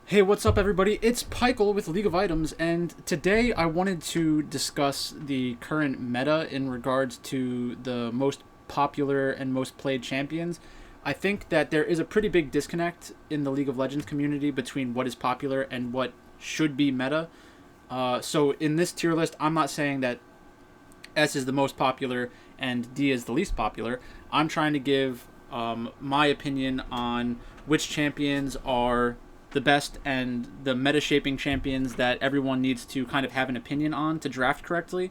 Hey, what's up, everybody? It's Pykel with League of Items, and today I wanted to discuss the current meta in regards to the most popular and most played champions. I think that there is a pretty big disconnect in the League of Legends community between what is popular and what should be meta. So, in this tier list, I'm not saying that S is the most popular and D is the least popular. I'm trying to give my opinion on which champions are the best and the meta shaping champions that everyone needs to kind of have an opinion on to draft correctly.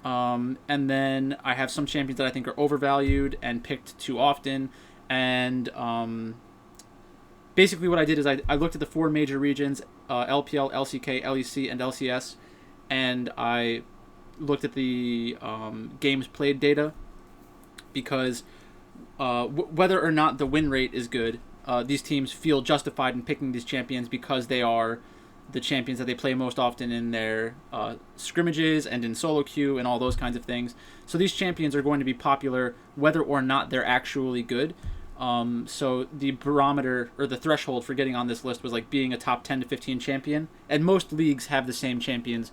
And then I have some champions that I think are overvalued and picked too often. And basically, what I did is I looked at the four major regions: LPL, LCK, LEC, and LCS, and I looked at the games played data because whether or not the win rate is good, these teams feel justified in picking these champions because they are the champions that they play most often in their scrimmages and in solo queue and all those kinds of things. So these champions are going to be popular whether or not they're actually good. So the barometer or the threshold for getting on this list was like being a top 10 to 15 champion, and most leagues have the same champions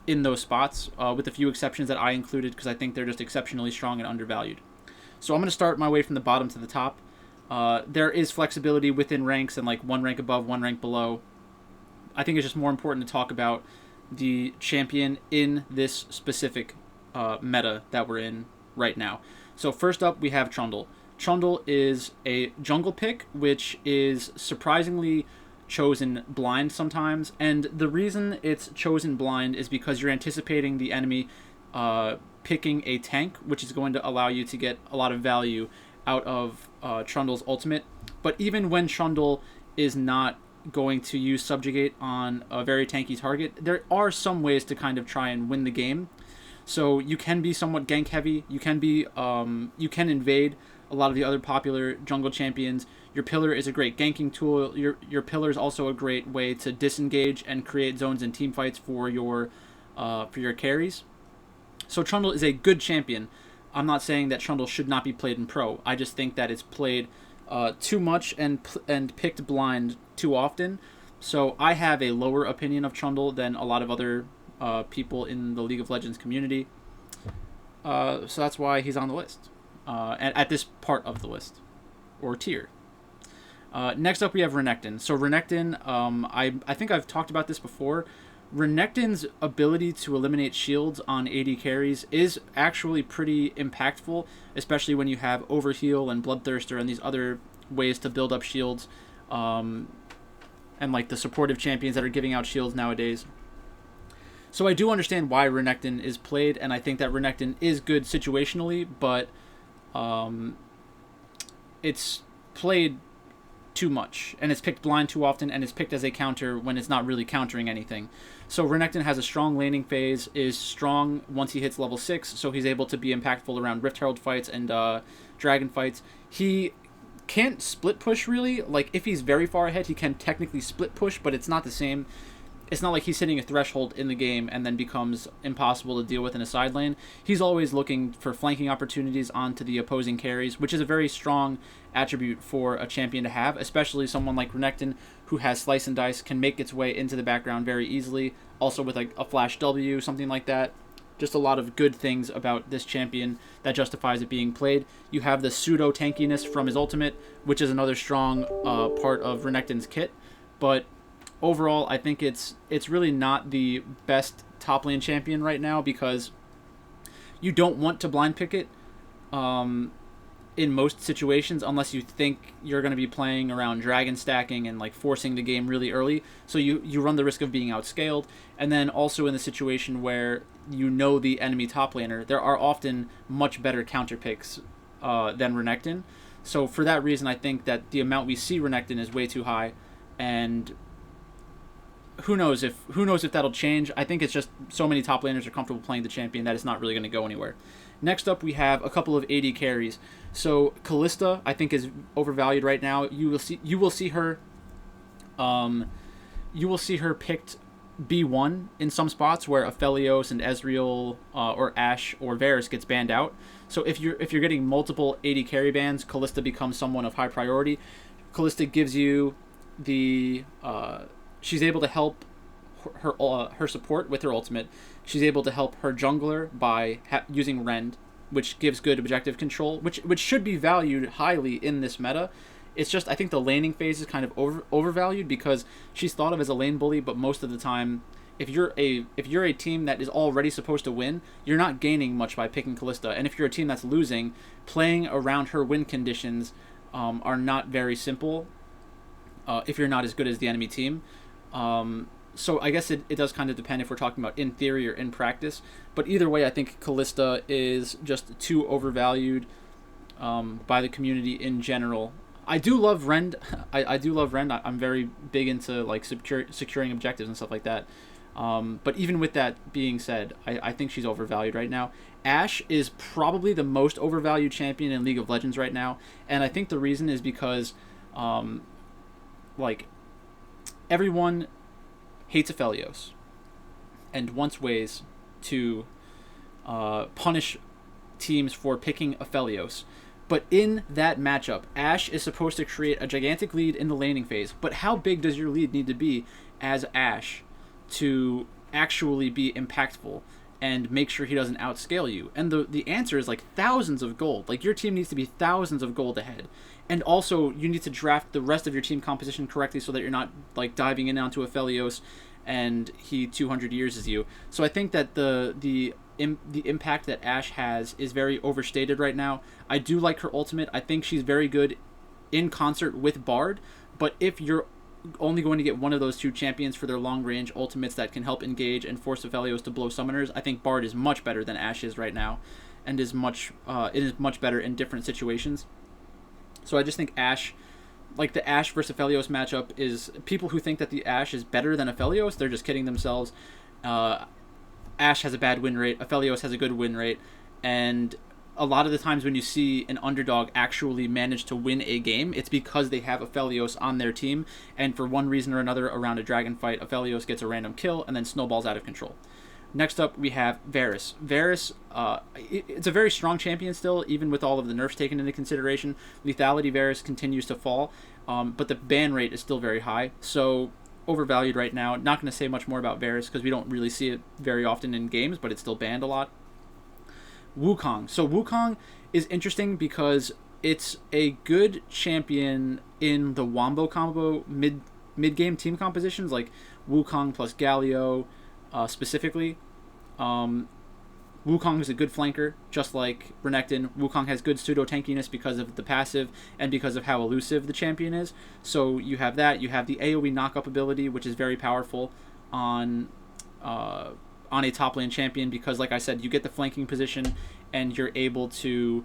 in those spots, with a few exceptions that I included because I think they're just exceptionally strong and undervalued. So I'm going to start my way from the bottom to the top. There is flexibility within ranks and like one rank above, one rank below. I think it's just more important to talk about the champion in this specific meta that we're in right now. So first up, we have Trundle. Trundle is a jungle pick, which is surprisingly chosen blind sometimes. And the reason it's chosen blind is because you're anticipating the enemy picking a tank, which is going to allow you to get a lot of value out of Trundle's ultimate. But even when Trundle is not going to use Subjugate on a very tanky target, there are some ways to kind of try and win the game. So you can be somewhat gank heavy. You can invade a lot of the other popular jungle champions. Your pillar is a great ganking tool. Your pillar is also a great way to disengage and create zones and team fights for your carries. So Trundle is a good champion. I'm not saying that Trundle should not be played in pro. I just think that it's played too much and picked blind too often. So I have a lower opinion of Trundle than a lot of other people in the League of Legends community. So that's why he's on the list, at this part of the list, or tier. Next up, we have Renekton. So Renekton, I think I've talked about this before. Renekton's ability to eliminate shields on AD carries is actually pretty impactful, especially when you have Overheal and Bloodthirster and these other ways to build up shields, and like the supportive champions that are giving out shields nowadays. So I do understand why Renekton is played, and I think that Renekton is good situationally, but it's played too much, and it's picked blind too often, and it's picked as a counter when it's not really countering anything. So Renekton has a strong laning phase, is strong once he hits level 6, so he's able to be impactful around Rift Herald fights and Dragon fights. He can't split push really. Like, if he's very far ahead, he can technically split push, but it's not the same. It's not like he's hitting a threshold in the game and then becomes impossible to deal with in a side lane. He's always looking for flanking opportunities onto the opposing carries, which is a very strong attribute for a champion to have, especially someone like Renekton, who has Slice and Dice, can make its way into the background very easily, also with like a Flash W, something like that. Just a lot of good things about this champion that justifies it being played. You have the pseudo tankiness from his ultimate, which is another strong part of Renekton's kit, but overall, I think it's really not the best top lane champion right now because you don't want to blind pick it in most situations unless you think you're going to be playing around dragon stacking and like forcing the game really early. So you run the risk of being outscaled. And then also in the situation where you know the enemy top laner, there are often much better counter picks than Renekton. So for that reason, I think that the amount we see Renekton is way too high, and who knows if that'll change. I think it's just so many top laners are comfortable playing the champion that it's not really going to go anywhere. Next up, we have a couple of AD carries. So Kalista, I think, is overvalued right now. You will see her picked B1 in some spots where Aphelios and Ezreal or Ashe or Varus gets banned out. So if you're getting multiple AD carry bans, Kalista becomes someone of high priority. Kalista gives you the she's able to help her support with her ultimate. She's able to help her jungler by using Rend, which gives good objective control, which should be valued highly in this meta. It's just I think the laning phase is kind of overvalued because she's thought of as a lane bully, but most of the time, if you're a team that is already supposed to win, you're not gaining much by picking Kalista. And if you're a team that's losing, playing around her win conditions are not very simple. If you're not as good as the enemy team. So I guess it does kind of depend if we're talking about in theory or in practice. But either way, I think Kalista is just too overvalued by the community in general. I do love Rend. I do love Rend. I'm very big into like securing objectives and stuff like that. But even with that being said, I think she's overvalued right now. Ashe is probably the most overvalued champion in League of Legends right now. And I think the reason is because like everyone hates Aphelios and wants ways to punish teams for picking Aphelios. But in that matchup, Ashe is supposed to create a gigantic lead in the laning phase. But how big does your lead need to be as Ashe to actually be impactful and make sure he doesn't outscale you? And the answer is like thousands of gold. Like your team needs to be thousands of gold ahead. And also you need to draft the rest of your team composition correctly so that you're not like diving in onto Aphelios and he 200 years is you. So I think that the impact that Ashe has is very overstated right now. I do like her ultimate. I think she's very good in concert with Bard, but if you're only going to get one of those two champions for their long-range ultimates that can help engage and force Aphelios to blow summoners, I think Bard is much better than Ashe is right now, and is much better in different situations. So I just think Ashe, like the Ashe versus Aphelios matchup, is people who think that the Ashe is better than Aphelios, they're just kidding themselves. Ashe has a bad win rate, Aphelios has a good win rate, and a lot of the times when you see an underdog actually manage to win a game, it's because they have Aphelios on their team, and for one reason or another around a dragon fight, Aphelios gets a random kill and then snowballs out of control. Next up, we have Varus. Varus, it's a very strong champion still, even with all of the nerfs taken into consideration. Lethality Varus continues to fall, but the ban rate is still very high, so overvalued right now. Not going to say much more about Varus because we don't really see it very often in games, but it's still banned a lot. Wukong. So Wukong is interesting because it's a good champion in the Wombo combo mid-game team compositions, like Wukong plus Galio specifically. Wukong is a good flanker, just like Renekton. Wukong has good pseudo-tankiness because of the passive and because of how elusive the champion is. So you have that. You have the AoE knock-up ability, which is very powerful on a top lane champion because, like I said, you get the flanking position and you're able to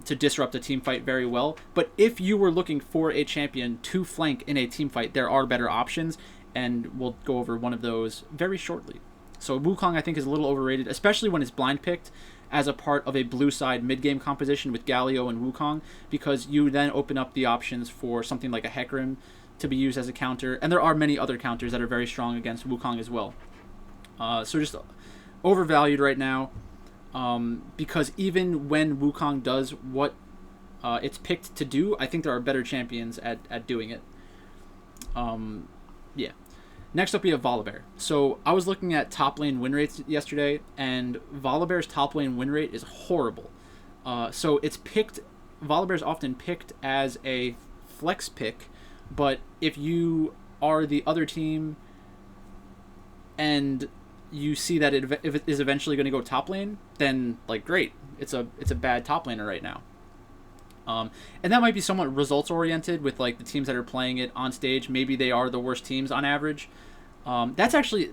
disrupt a team fight very well. But if you were looking for a champion to flank in a team fight, there are better options, and we'll go over one of those very shortly. So Wukong, I think, is a little overrated, especially when it's blind picked as a part of a blue side mid-game composition with Galio and Wukong, because you then open up the options for something like a Hecarim to be used as a counter, and there are many other counters that are very strong against Wukong as well. So just overvalued right now, because even when Wukong does what it's picked to do, I think there are better champions at doing it. Yeah. Next up, we have Volibear. So I was looking at top lane win rates yesterday, and Volibear's top lane win rate is horrible. So it's picked. Volibear's often picked as a flex pick, but if you are the other team and you see that if it is eventually going to go top lane, then like great, it's a bad top laner right now. And that might be somewhat results oriented with like the teams that are playing it on stage. Maybe they are the worst teams on average. That's actually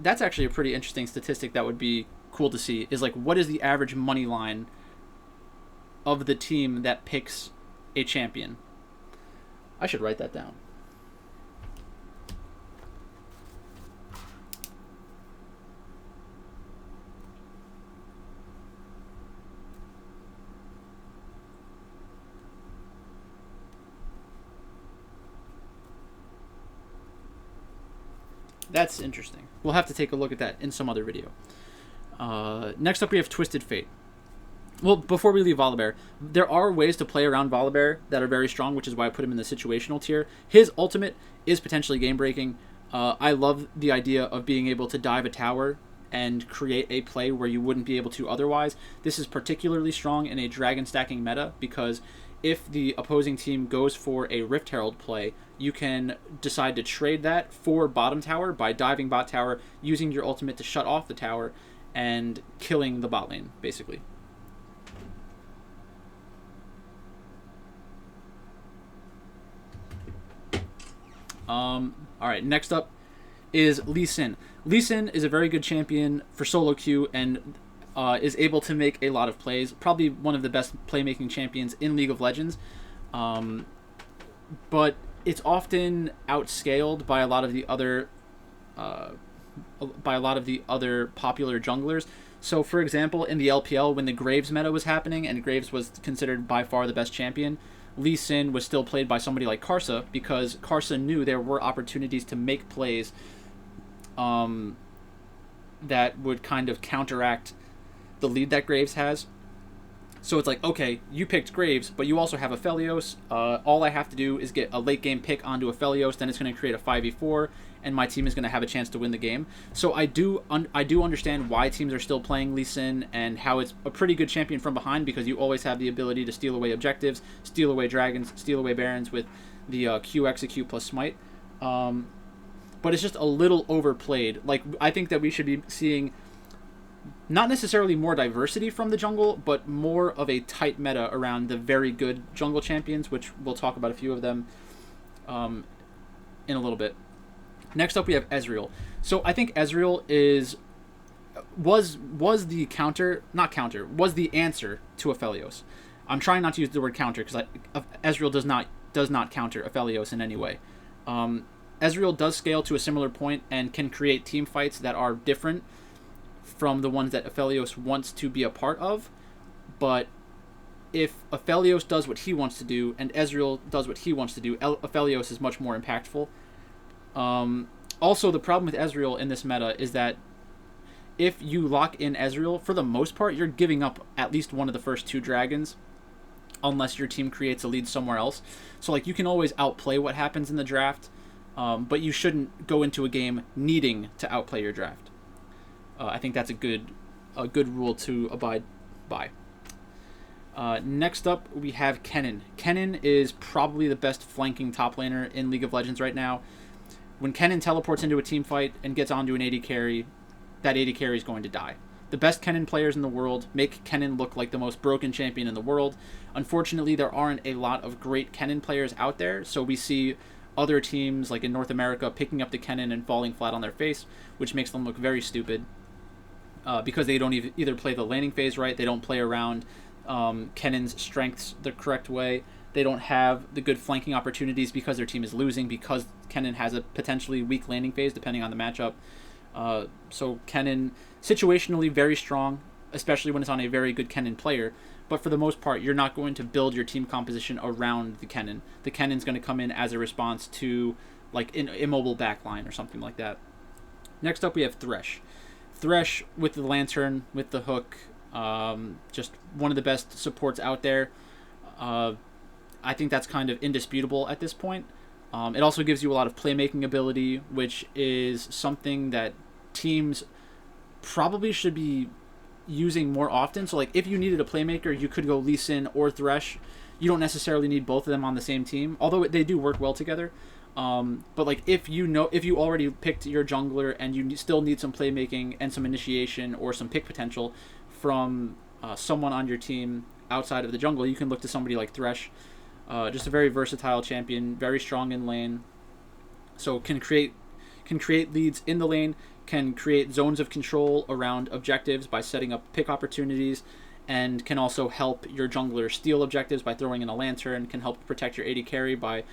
a pretty interesting statistic that would be cool to see, is like what is the average money line of the team that picks a champion. I should write that down. That's interesting. We'll have to take a look at that in some other video. Next up, we have Twisted Fate. Well, before we leave Volibear, there are ways to play around Volibear that are very strong, which is why I put him in the situational tier. His ultimate is potentially game breaking. I love the idea of being able to dive a tower and create a play where you wouldn't be able to otherwise. This is particularly strong in a dragon stacking meta because if the opposing team goes for a Rift Herald play, you can decide to trade that for bottom tower by diving bot tower, using your ultimate to shut off the tower, and killing the bot lane, basically. All right, next up is Lee Sin. Lee Sin is a very good champion for solo queue and is able to make a lot of plays. Probably one of the best playmaking champions in League of Legends. But it's often outscaled by a lot of the other popular junglers. So, for example, in the LPL, when the Graves meta was happening and Graves was considered by far the best champion, Lee Sin was still played by somebody like Karsa because Karsa knew there were opportunities to make plays that would kind of counteract the lead that Graves has. So it's like, okay, you picked Graves, but you also have Aphelios. All I have to do is get a late game pick onto Aphelios, then it's going to create a 5v4, and my team is going to have a chance to win the game. So I do understand why teams are still playing Lee Sin and how it's a pretty good champion from behind because you always have the ability to steal away objectives, steal away dragons, steal away barons with the Q execute plus smite. But it's just a little overplayed. Like, I think that we should be seeing not necessarily more diversity from the jungle, but more of a tight meta around the very good jungle champions, which we'll talk about a few of them in a little bit. Next up, we have Ezreal. So I think Ezreal was the answer to Aphelios. I'm trying not to use the word counter because Ezreal does not counter Aphelios in any way. Ezreal does scale to a similar point and can create team fights that are different from the ones that Aphelios wants to be a part of, but if Aphelios does what he wants to do and Ezreal does what he wants to do, Aphelios is much more impactful. Also, the problem with Ezreal in this meta is that if you lock in Ezreal, for the most part, you're giving up at least one of the first two dragons, unless your team creates a lead somewhere else. So, like, you can always outplay what happens in the draft, but you shouldn't go into a game needing to outplay your draft. I think that's a good rule to abide by. Next up, we have Kennen. Kennen is probably the best flanking top laner in League of Legends right now. When Kennen teleports into a team fight and gets onto an AD carry, that AD carry is going to die. The best Kennen players in the world make Kennen look like the most broken champion in the world. Unfortunately, there aren't a lot of great Kennen players out there, so we see other teams, like in North America, picking up the Kennen and falling flat on their face, which makes them look very stupid. Because they don't either play the laning phase right, they don't play around Kennen's strengths the correct way, they don't have the good flanking opportunities because their team is losing, because Kennen has a potentially weak laning phase depending on the matchup. So Kennen, situationally very strong, especially when it's on a very good Kennen player, but for the most part, you're not going to build your team composition around the Kennen. The Kennen's going to come in as a response to like an immobile backline or something like that. Next up, we have Thresh. Thresh with the Lantern, with the hook, just one of the best supports out there. I think that's kind of indisputable at this point. It also gives you a lot of playmaking ability, which is something that teams probably should be using more often. So, like, if you needed a playmaker, you could go Lee Sin or Thresh. You don't necessarily need both of them on the same team, although they do work well together. But like if you already picked your jungler and you still need some playmaking and some initiation or some pick potential from someone on your team outside of the jungle, you can look to somebody like Thresh. Just a very versatile champion, very strong in lane. So can create leads in the lane, can create zones of control around objectives by setting up pick opportunities, and can also help your jungler steal objectives by throwing in a lantern, can help protect your AD carry by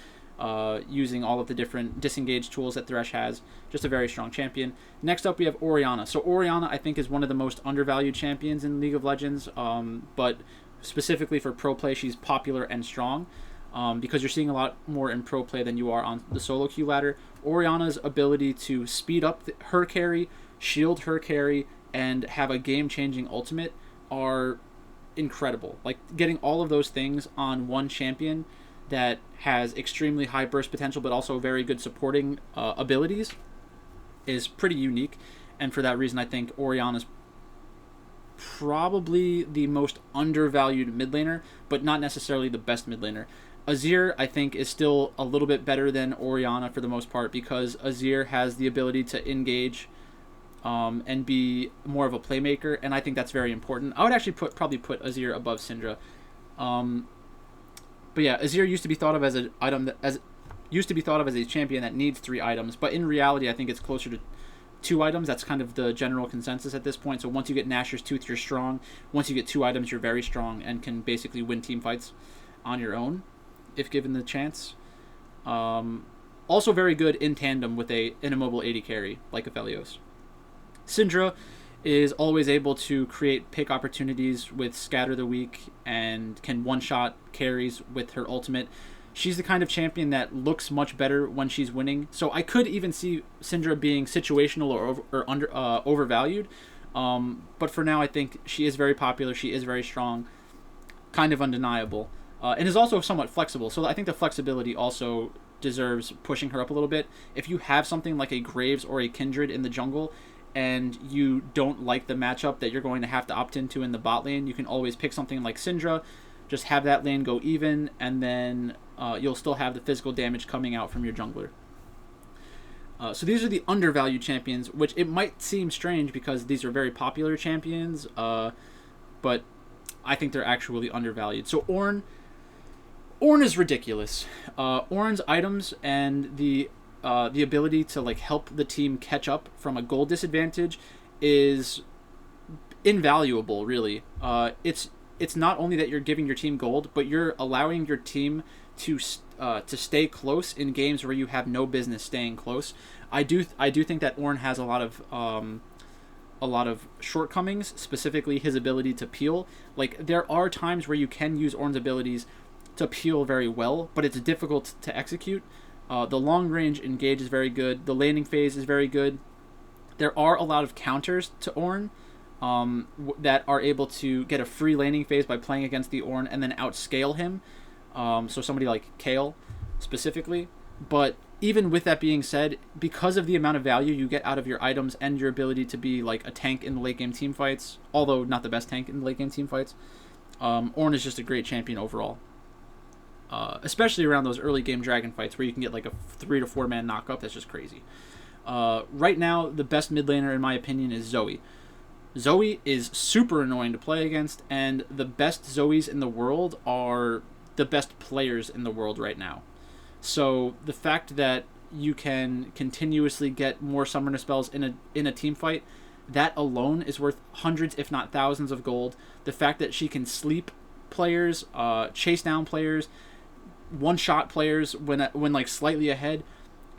using all of the different disengage tools that Thresh has. Just a very strong champion. Next up, we have Orianna. So Orianna, I think, is one of the most undervalued champions in League of Legends, but specifically for pro play, she's popular and strong because you're seeing a lot more in pro play than you are on the solo queue ladder. Orianna's ability to speed up her carry, shield her carry, and have a game-changing ultimate are incredible. Like, getting all of those things on one champion that has extremely high burst potential but also very good supporting abilities is pretty unique. And for that reason, I think Orianna's probably the most undervalued mid laner, but not necessarily the best mid laner. Azir, I think, is still a little bit better than Orianna for the most part, because Azir has the ability to engage and be more of a playmaker, and I think that's very important. I would actually probably put Azir above Syndra. But yeah, Azir used to be thought of as a champion that needs 3 items, but in reality, I think it's closer to 2 items. That's kind of the general consensus at this point. So once you get Nashor's Tooth, you're strong. Once you get 2 items, you're very strong and can basically win team fights on your own if given the chance. Also very good in tandem with an immobile AD carry like Aphelios. Syndra is always able to create pick opportunities with Scatter the Weak and can one-shot carries with her ultimate. She's the kind of champion that looks much better when she's winning. So I could even see Syndra being situational or overvalued. But for now, I think she is very popular. She is very strong, kind of undeniable, and is also somewhat flexible. So I think the flexibility also deserves pushing her up a little bit. If you have something like a Graves or a Kindred in the jungle, and you don't like the matchup that you're going to have to opt into in the bot lane, you can always pick something like Syndra, just have that lane go even, and then you'll still have the physical damage coming out from your jungler. So these are the undervalued champions, which it might seem strange because these are very popular champions, but I think they're actually undervalued. So Ornn is ridiculous. Ornn's items and the ability to like help the team catch up from a gold disadvantage is invaluable, really. It's not only that you're giving your team gold, but you're allowing your team to stay close in games where you have no business staying close. I do think that Ornn has a lot of shortcomings, specifically his ability to peel. Like, there are times where you can use Ornn's abilities to peel very well, but it's difficult to execute. The long range engage is very good. The laning phase is very good. There are a lot of counters to Ornn that are able to get a free laning phase by playing against the Ornn and then outscale him. So somebody like Kayle specifically. But even with that being said, because of the amount of value you get out of your items and your ability to be like a tank in the late game team fights, although not the best tank in the late game team fights, Ornn is just a great champion overall. Especially around those early game dragon fights where you can get like a 3 to 4 man knockup. That's just crazy. Right now, the best mid laner in my opinion is Zoe. Zoe is super annoying to play against, and the best Zoes in the world are the best players in the world right now. So the fact that you can continuously get more summoner spells in a team fight, that alone is worth hundreds if not thousands of gold. The fact that she can sleep players, chase down players, one-shot players when like slightly ahead,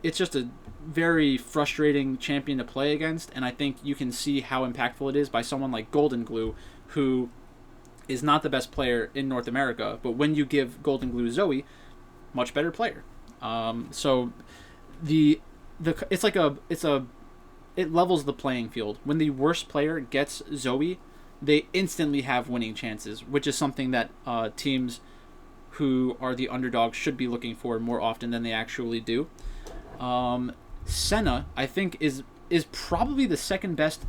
it's just a very frustrating champion to play against, and I think you can see how impactful it is by someone like Golden Glue, who is not the best player in North America, but when you give Golden Glue Zoe, much better player. So it levels the playing field. When the worst player gets Zoe, they instantly have winning chances, which is something that teams who are the underdogs should be looking for more often than they actually do. Senna, I think, is probably the second best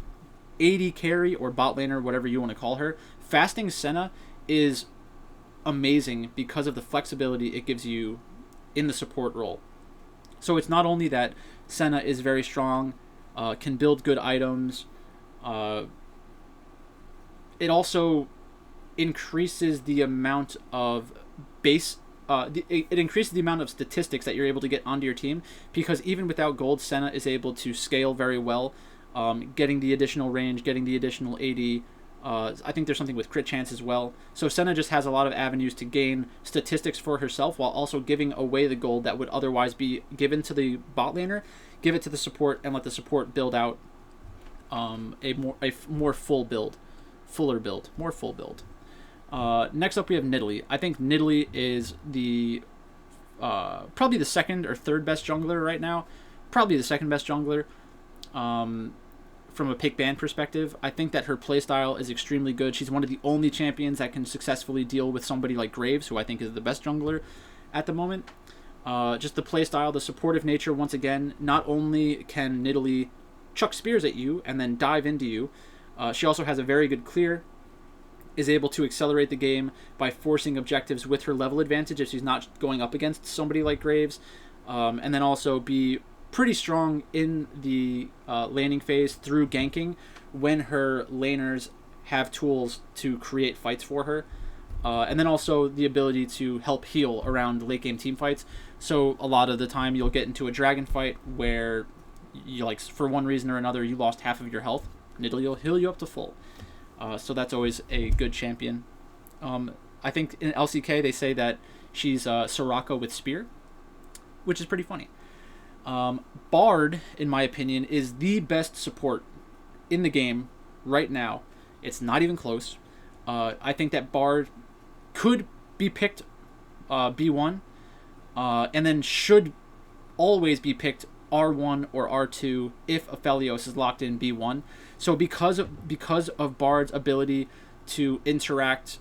AD carry or bot laner, whatever you want to call her. Fasting Senna is amazing because of the flexibility it gives you in the support role. So it's not only that Senna is very strong, can build good items, it also increases the amount of it increases the amount of statistics that you're able to get onto your team, because even without gold, Senna is able to scale very well, getting the additional range, getting the additional AD. I think there's something with crit chance as well. So Senna just has a lot of avenues to gain statistics for herself while also giving away the gold that would otherwise be given to the bot laner. Give it to the support and let the support build out a more full build. Next up we have Nidalee. I think Nidalee is the probably the second or third best jungler right now. Probably the second best jungler. from a pick ban perspective. I think that her playstyle is extremely good. She's one of the only champions that can successfully deal with somebody like Graves, who I think is the best jungler at the moment. Just the playstyle, the supportive nature, once again, not only can Nidalee chuck spears at you and then dive into you, she also has a very good clear, is able to accelerate the game by forcing objectives with her level advantage if she's not going up against somebody like Graves, and then also be pretty strong in the laning phase through ganking when her laners have tools to create fights for her. And then also the ability to help heal around late game team fights. So a lot of the time you'll get into a dragon fight where you, like, for one reason or another, you lost half of your health. Nidalee will heal you up to full. So that's always a good champion. I think in LCK they say that she's Soraka with spear, which is pretty funny. Bard, in my opinion, is the best support in the game right now. It's not even close. I think that Bard could be picked B1, and then should always be picked R1 or R2 if Aphelios is locked in B1. So because of Bard's ability to interact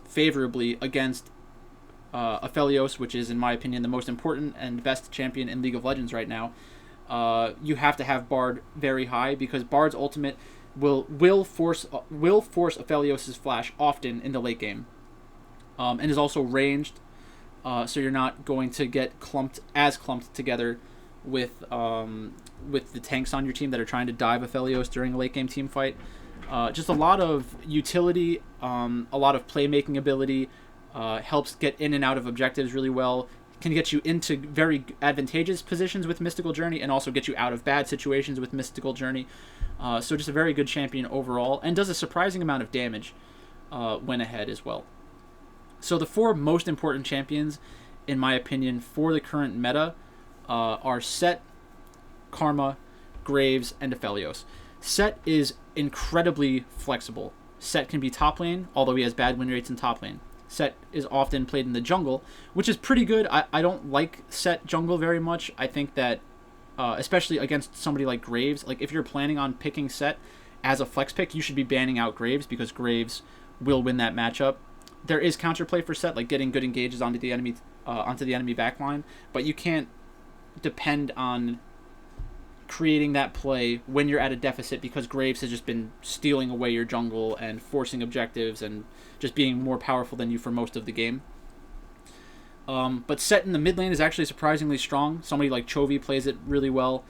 favorably against Aphelios, which is, in my opinion, the most important and best champion in League of Legends right now, you have to have Bard very high, because Bard's ultimate will force Aphelios' flash often in the late game, and is also ranged, so you're not going to get clumped together with the tanks on your team that are trying to dive Aphelios during a late game team fight. Just a lot of utility, a lot of playmaking ability, helps get in and out of objectives really well, can get you into very advantageous positions with Mystical Journey, and also get you out of bad situations with Mystical Journey. So just a very good champion overall, and does a surprising amount of damage when ahead as well. So the four most important champions, in my opinion, for the current meta are Sett, Karma, Graves, and Aphelios. Sett is incredibly flexible. Sett can be top lane, although he has bad win rates in top lane. Sett is often played in the jungle, which is pretty good. I don't like Sett jungle very much. I think that, especially against somebody like Graves, like if you're planning on picking Sett as a flex pick, you should be banning out Graves, because Graves will win that matchup. There is counterplay for Sett, like getting good engages onto the enemy backline, but you can't depend on creating that play when you're at a deficit, because Graves has just been stealing away your jungle and forcing objectives and just being more powerful than you for most of the game. But Sett in the mid lane is actually surprisingly strong. Somebody like Chovy plays it really well,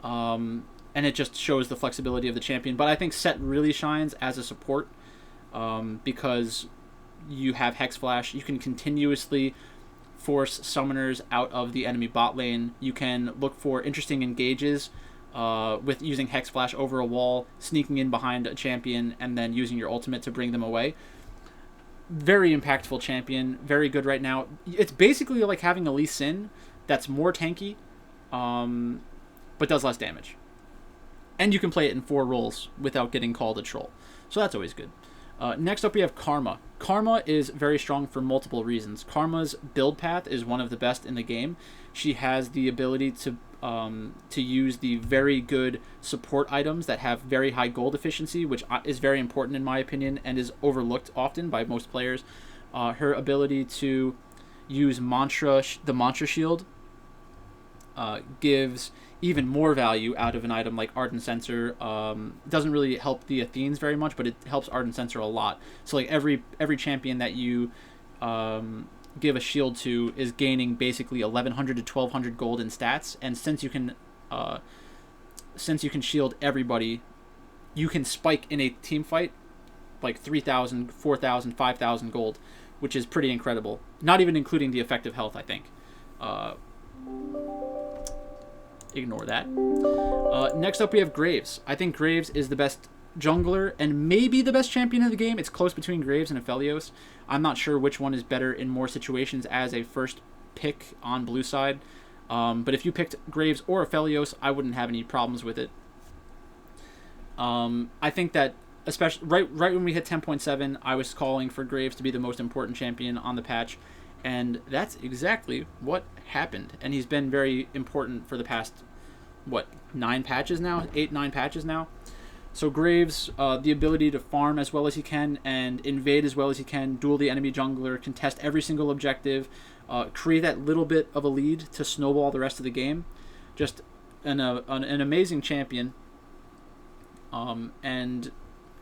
and it just shows the flexibility of the champion. But I think Sett really shines as a support, because you have Hex Flash. You can continuously force summoners out of the enemy bot lane. You can look for interesting engages with using Hex Flash over a wall, sneaking in behind a champion, and then using your ultimate to bring them away. Very impactful champion, very good right now. It's basically like having a Lee Sin that's more tanky, but does less damage. And you can play it in 4 roles without getting called a troll. So that's always good. Next up we have Karma. Karma is very strong for multiple reasons. Karma's build path is one of the best in the game. She has the ability to use the very good support items that have very high gold efficiency, which is very important in my opinion and is overlooked often by most players. Her ability to use the Mantra Shield gives even more value out of an item like Ardent Censer. Doesn't really help the Athenes very much, but it helps Ardent Censer a lot. So like every champion that you give a shield to is gaining basically 1100 to 1200 gold in stats, and since you can shield everybody, you can spike in a team fight like 3000, 4000, 5000 gold, which is pretty incredible. Not even including the effective health, I think. Ignore that. Next up we have Graves. I think Graves is the best jungler and maybe the best champion in the game. It's close between Graves and Aphelios. I'm not sure which one is better in more situations as a first pick on blue side. But if you picked Graves or Aphelios, I wouldn't have any problems with it. I think that especially right when we hit 10.7, I was calling for Graves to be the most important champion on the patch, and that's exactly what happened. And he's been very important for the past what, 9 patches now, 8 9 patches now. So Graves, the ability to farm as well as he can and invade as well as he can, duel the enemy jungler, contest every single objective, create that little bit of a lead to snowball the rest of the game. Just an amazing champion, and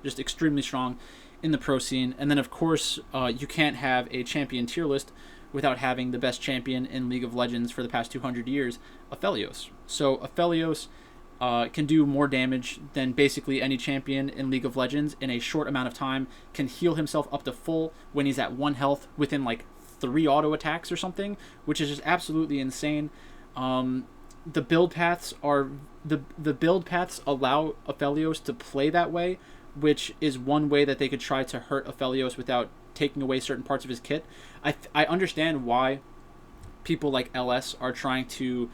just extremely strong in the pro scene. And then, of course, you can't have a champion tier list without having the best champion in League of Legends for the past 200 years, Aphelios. So Aphelios can do more damage than basically any champion in League of Legends in a short amount of time, can heal himself up to full when he's at 1 health within like 3 auto attacks or something, which is just absolutely insane. The build paths are the build paths allow Aphelios to play that way, which is one way that they could try to hurt Aphelios without taking away certain parts of his kit. I understand why people like LS are trying to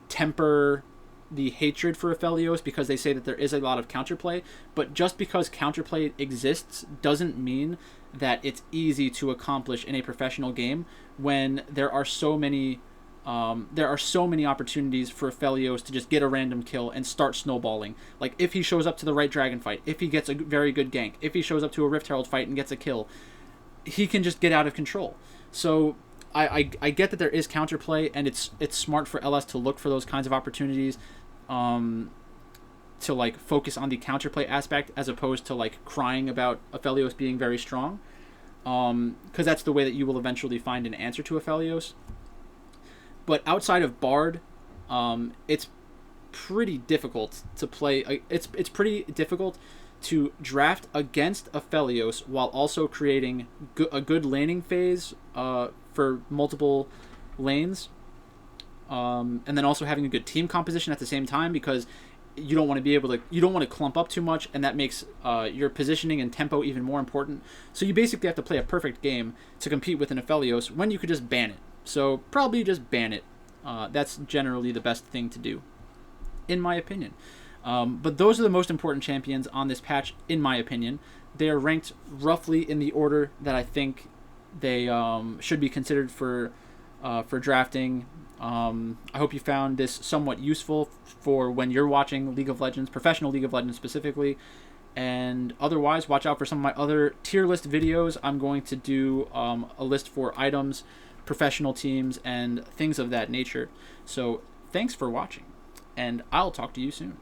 temper the hatred for Aphelios, because they say that there is a lot of counterplay, but just because counterplay exists doesn't mean that it's easy to accomplish in a professional game when there are so many opportunities for Aphelios to just get a random kill and start snowballing. Like, if he shows up to the right dragon fight, if he gets a very good gank, if he shows up to a Rift Herald fight and gets a kill, he can just get out of control. So I get that there is counterplay, and it's smart for LS to look for those kinds of opportunities, to like focus on the counterplay aspect as opposed to like crying about Aphelios being very strong, because that's the way that you will eventually find an answer to Aphelios. But outside of Bard, it's pretty difficult to play. It's pretty difficult to draft against Aphelios while also creating a good laning phase for multiple lanes, and then also having a good team composition at the same time, because you don't want to clump up too much, and that makes your positioning and tempo even more important. So you basically have to play a perfect game to compete with an Aphelios when you could just ban it. So probably just ban it. That's generally the best thing to do, in my opinion. But those are the most important champions on this patch, in my opinion. They are ranked roughly in the order that I think they should be considered for drafting. I hope you found this somewhat useful for when you're watching League of Legends, professional League of Legends specifically. And otherwise, watch out for some of my other tier list videos. I'm going to do a list for items, professional teams, and things of that nature. So thanks for watching, and I'll talk to you soon.